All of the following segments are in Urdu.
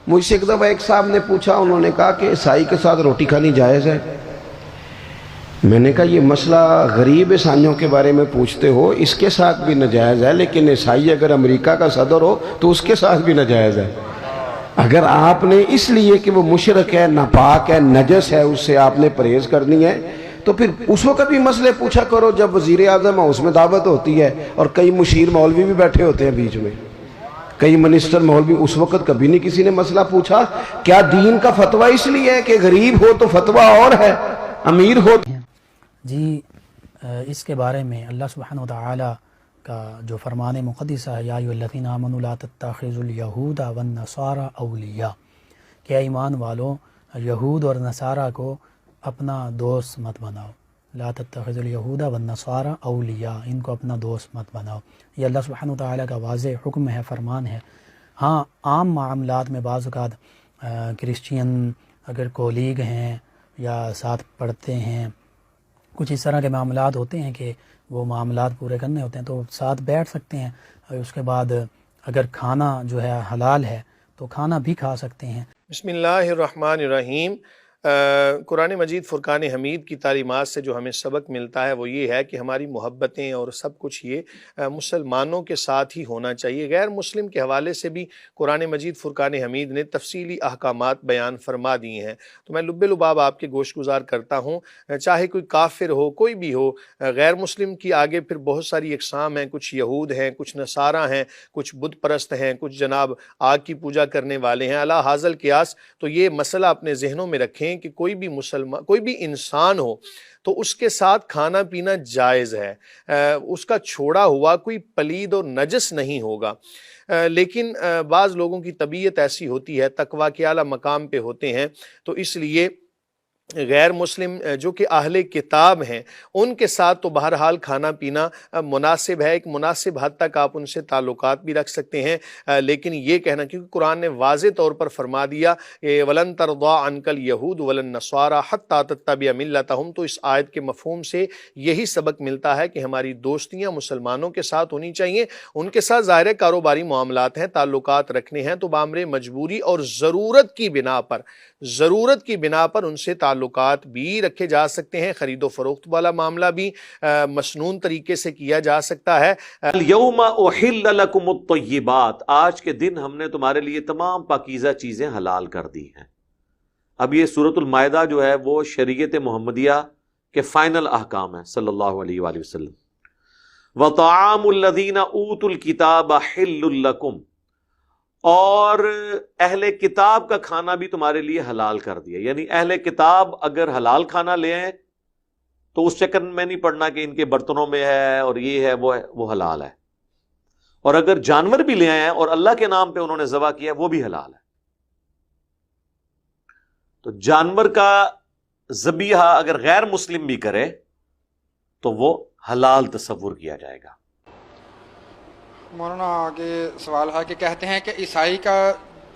مجھ سے ایک دفعہ ایک صاحب نے پوچھا، انہوں نے کہا کہ عیسائی کے ساتھ روٹی کھانی جائز ہے؟ میں نے کہا یہ مسئلہ غریب عیسائیوں کے بارے میں پوچھتے ہو، اس کے ساتھ بھی ناجائز ہے، لیکن عیسائی اگر امریکہ کا صدر ہو تو اس کے ساتھ بھی ناجائز ہے۔ اگر آپ نے اس لیے کہ وہ مشرک ہے، ناپاک ہے، نجس ہے، اس سے آپ نے پرہیز کرنی ہے، تو پھر اس وقت بھی مسئلے پوچھا کرو جب وزیر اعظم ہاؤس میں دعوت ہوتی ہے اور کئی مشیر مولوی بھی بیٹھے ہوتے ہیں بیچ میں، کئی منسٹر مولوی، اس وقت کبھی نہیں کسی نے مسئلہ پوچھا؟ کیا دین کا فتویٰ اس لیے ہے کہ غریب ہو تو فتویٰ اور ہے، امیر ہو جی اس کے بارے میں اللہ سبحانہ وتعالی کا جو فرمان مقدسہ ہے، یا ایھا الذین آمنوا لا تتخذوا الیہود والنصارى اولیاء، کہ ایمان والو یہود اور نصارہ کو اپنا دوست مت بناؤ، لا تتخذوا الیہود والنصارى اولیاء، ان کو اپنا دوست مت بناؤ۔ یہ اللہ سبحانہ وتعالی کا واضح حکم ہے، فرمان ہے۔ ہاں عام معاملات میں بعض اوقات کرسچین اگر کولیگ ہیں یا ساتھ پڑھتے ہیں، کچھ اس طرح کے معاملات ہوتے ہیں کہ وہ معاملات پورے کرنے ہوتے ہیں تو ساتھ بیٹھ سکتے ہیں، اور اس کے بعد اگر کھانا جو ہے حلال ہے تو کھانا بھی کھا سکتے ہیں۔ بسم اللہ الرحمن الرحیم۔ قرآن مجید فرقان حمید کی تعلیمات سے جو ہمیں سبق ملتا ہے وہ یہ ہے کہ ہماری محبتیں اور سب کچھ یہ مسلمانوں کے ساتھ ہی ہونا چاہیے۔ غیر مسلم کے حوالے سے بھی قرآن مجید فرقان حمید نے تفصیلی احکامات بیان فرما دیے ہیں، تو میں لب لباب آپ کے گوش گزار کرتا ہوں۔ چاہے کوئی کافر ہو، کوئی بھی ہو، غیر مسلم کی آگے پھر بہت ساری اقسام ہیں، کچھ یہود ہیں، کچھ نصارہ ہیں، کچھ بت پرست ہیں، کچھ جناب آگ کی پوجا کرنے والے ہیں، اعلیٰ حاصل قیاس۔ تو یہ مسئلہ اپنے ذہنوں میں رکھیں کہ کوئی بھی مسلمان، کوئی بھی انسان ہو تو اس کے ساتھ کھانا پینا جائز ہے، اس کا چھوڑا ہوا کوئی پلید اور نجس نہیں ہوگا۔ لیکن بعض لوگوں کی طبیعت ایسی ہوتی ہے، تقویٰ کے اعلیٰ مقام پہ ہوتے ہیں، تو اس لیے غیر مسلم جو کہ اہل کتاب ہیں ان کے ساتھ تو بہرحال کھانا پینا مناسب ہے، ایک مناسب حد تک آپ ان سے تعلقات بھی رکھ سکتے ہیں، لیکن یہ کہنا، کیونکہ قرآن نے واضح طور پر فرما دیا وَلَن تَرْضَىٰ عَنْكَ الْيَهُودُ وَلَا النَّصَارَىٰ حَتَّىٰ تَتَّبِعَ مِلَّتَهُمْ، تو اس آیت کے مفہوم سے یہی سبق ملتا ہے کہ ہماری دوستیاں مسلمانوں کے ساتھ ہونی چاہیے، ان کے ساتھ ظاہر کاروباری معاملات ہیں، تعلقات رکھنے ہیں تو بامر مجبوری اور ضرورت کی بنا پر ان سے تعلقات بھی رکھے جا سکتے ہیں، خرید و فروخت والا معاملہ بھی مسنون طریقے سے کیا جا سکتا ہے۔ اليوم احل لکم الطیبات، آج کے دن ہم نے تمہارے لیے تمام پاکیزہ چیزیں حلال کر دی ہیں۔ اب یہ سورۃ المائدہ جو ہے وہ شریعت محمدیہ کے فائنل احکام ہیں صلی اللہ علیہ وآلہ وسلم۔ وطعام الذین اوتوا الکتاب حل لکم، اور اہل کتاب کا کھانا بھی تمہارے لیے حلال کر دیا، یعنی اہل کتاب اگر حلال کھانا لے آئیں تو اس چکر میں نہیں پڑنا کہ ان کے برتنوں میں ہے اور یہ ہے وہ حلال ہے، اور اگر جانور بھی لے آئے ہیں اور اللہ کے نام پہ انہوں نے ذبح کیا وہ بھی حلال ہے۔ تو جانور کا ذبیحہ اگر غیر مسلم بھی کرے تو وہ حلال تصور کیا جائے گا۔ مولانا آگے سوال ہے کہ کہتے ہیں کہ عیسائی کا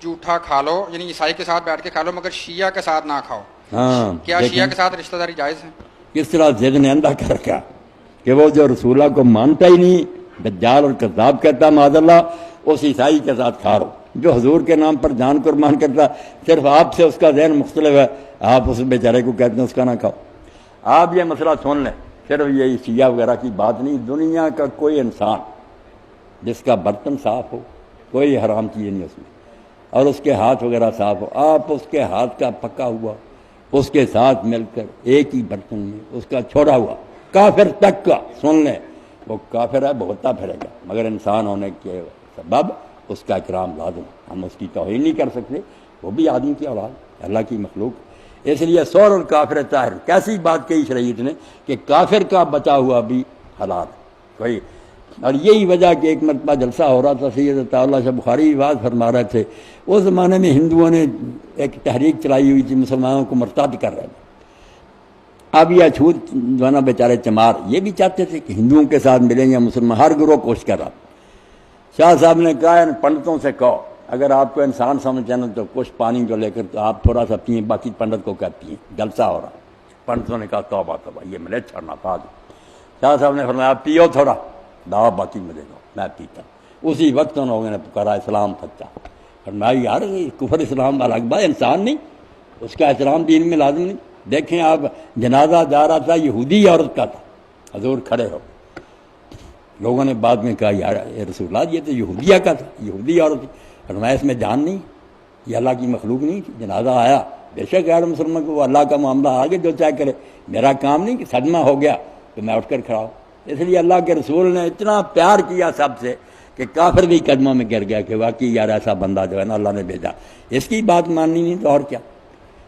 جھوٹا کھا لو، یعنی عیسائی کے ساتھ بیٹھ کے کھا لو مگر شیعہ کے ساتھ نہ کھاؤ۔ ہاں، کیا شیعہ کے ساتھ رشتہ داری جائز ہے؟ کس طرح ذہن اندھا کر رکھا کہ وہ جو رسول اللہ کو مانتا ہی نہیں، دجال اور کذاب کہتا معاذ اللہ، اس عیسائی کے ساتھ کھا رہو جو حضور کے نام پر جان قربان کرتا، صرف آپ سے اس کا ذہن مختلف ہے، آپ اس بیچارے کو کہتے ہیں اس کا نہ کھاؤ۔ آپ یہ مسئلہ سن لیں، صرف یہ شیعہ وغیرہ کی بات نہیں، دنیا کا کوئی انسان جس کا برتن صاف ہو، کوئی حرام چیز نہیں اس میں، اور اس کے ہاتھ وغیرہ صاف ہو، آپ اس کے ہاتھ کا پکا ہوا اس کے ساتھ مل کر ایک ہی برتن میں اس کا چھوڑا ہوا کافر تک کا، سن لیں وہ کافر ہے، بھگتتا پھرے گا، مگر انسان ہونے کے سبب اس کا اکرام لازم، ہم اس کی توہین نہیں کر سکتے، وہ بھی آدمی کی اولاد، اللہ کی مخلوق۔ اس لیے سور اور کافر طاہر، کیسی بات کہی شریعت نے کہ کافر کا بچا ہوا بھی حلال ہے کوئی۔ اور یہی وجہ کہ ایک مرتبہ جلسہ ہو رہا تھا، سید عطا اللہ شاہ بخاری بات فرما رہے تھے، اس زمانے میں ہندوؤں نے ایک تحریک چلائی ہوئی تھی، مسلمانوں کو مرتد کر رہے تھے۔ اب یہ اچھوت جو ہے نا بیچارے چمار، یہ بھی چاہتے تھے کہ ہندوؤں کے ساتھ ملیں یا مسلمان، ہر گروہ کوشش کر رہا۔ شاہ صاحب نے کہا ان پنڈتوں سے کہو اگر آپ کو انسان سمجھتے ہیں تو کچھ پانی جو لے کر تو آپ تھوڑا سا پئیں، باقی پنڈت کو کہتی ہیں، جلسہ ہو رہا۔ پنڈتوں نے کہا توبہ توبہ، یہ ملے چھڑنا پا دو۔ شاہ صاحب نے فرمایا پیو تھوڑا، دعا باقی ملے گا، میں پیتا۔ اسی وقت ان لوگوں نے پکارا اسلام سچا، فرمایا یار یہ کفر اسلام والا اکبر انسان نہیں، اس کا احترام دین میں لازم نہیں۔ دیکھیں آپ، جنازہ جا رہا تھا، یہودی عورت کا تھا، حضور کھڑے ہو، لوگوں نے بعد میں کہا یار اے رسول اللہ یہ تو یہودیہ کا تھا، یہودی عورت تھی۔ فرمایا اس میں جان نہیں، یہ اللہ کی مخلوق نہیں تھی۔ جنازہ آیا، بے شک غیر مسلمان کو وہ اللہ کا معاملہ آگے جو چاہے کرے، میرا کام نہیں کہ صدمہ ہو گیا تو میں اٹھ کر کھڑا ہوں۔ اس لیے اللہ کے رسول نے اتنا پیار کیا سب سے کہ کافر بھی قدموں میں گر گیا کہ واقعی یار ایسا بندہ جو ہے نا اللہ نے بھیجا، اس کی بات ماننی نہیں تو اور کیا۔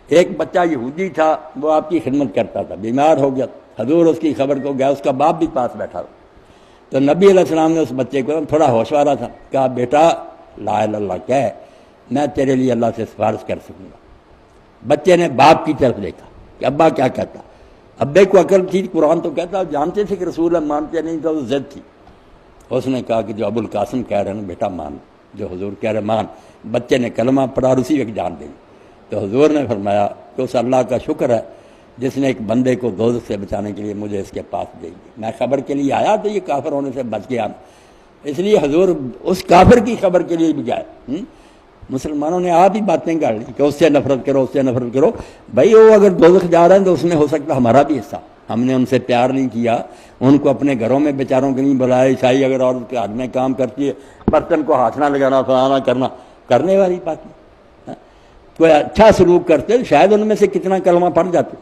ایک بچہ یہودی تھا، وہ آپ کی خدمت کرتا تھا، بیمار ہو گیا، حضور اس کی خبر کو گیا، اس کا باپ بھی پاس بیٹھا تھا، تو نبی علیہ السلام نے اس بچے کو تھوڑا ہوش وارا تھا، کہا بیٹا لا الہ الا اللہ کہہ، میں تیرے لیے اللہ سے سفارش کر سکوں گا۔ بچے نے باپ کی طرف دیکھا کہ ابا کیا کہتا، ابے کو عقل تھی، قرآن تو کہتا، جانتے تھے کہ رسول اللہ مانتے نہیں تھا، وہ ضد تھی۔ اس نے کہا کہ جو ابو القاسم کہہ رہے ہیں بیٹا مان، جو حضور کہہ رہے مان۔ بچے نے کلمہ پڑھا اور اسی وقت جان دی۔ تو حضور نے فرمایا کہ اس اللہ کا شکر ہے جس نے ایک بندے کو دوزخ سے بچانے کے لیے مجھے اس کے پاس بھیج دیا، میں خبر کے لیے آیا تو یہ کافر ہونے سے بچ گیا، اس لیے حضور اس کافر کی خبر کے لیے بھی گئے۔ مسلمانوں نے آپ ہی باتیں کر لی کہ اس سے نفرت کرو، اس سے نفرت کرو، بھائی وہ اگر دوزخ جا رہے ہیں تو اس میں ہو سکتا ہمارا بھی حصہ، ہم نے ان سے پیار نہیں کیا، ان کو اپنے گھروں میں بیچاروں کے نہیں بلایا۔ عیسائی اگر عورت کے ہاتھ میں کام کرتی ہے، برتن کو ہاتھ نہ لگانا، فلانا کرنا، کرنے والی بات نہیں، کوئی اچھا سلوک کرتے شاید ان میں سے کتنا کلمہ پڑھ جاتے۔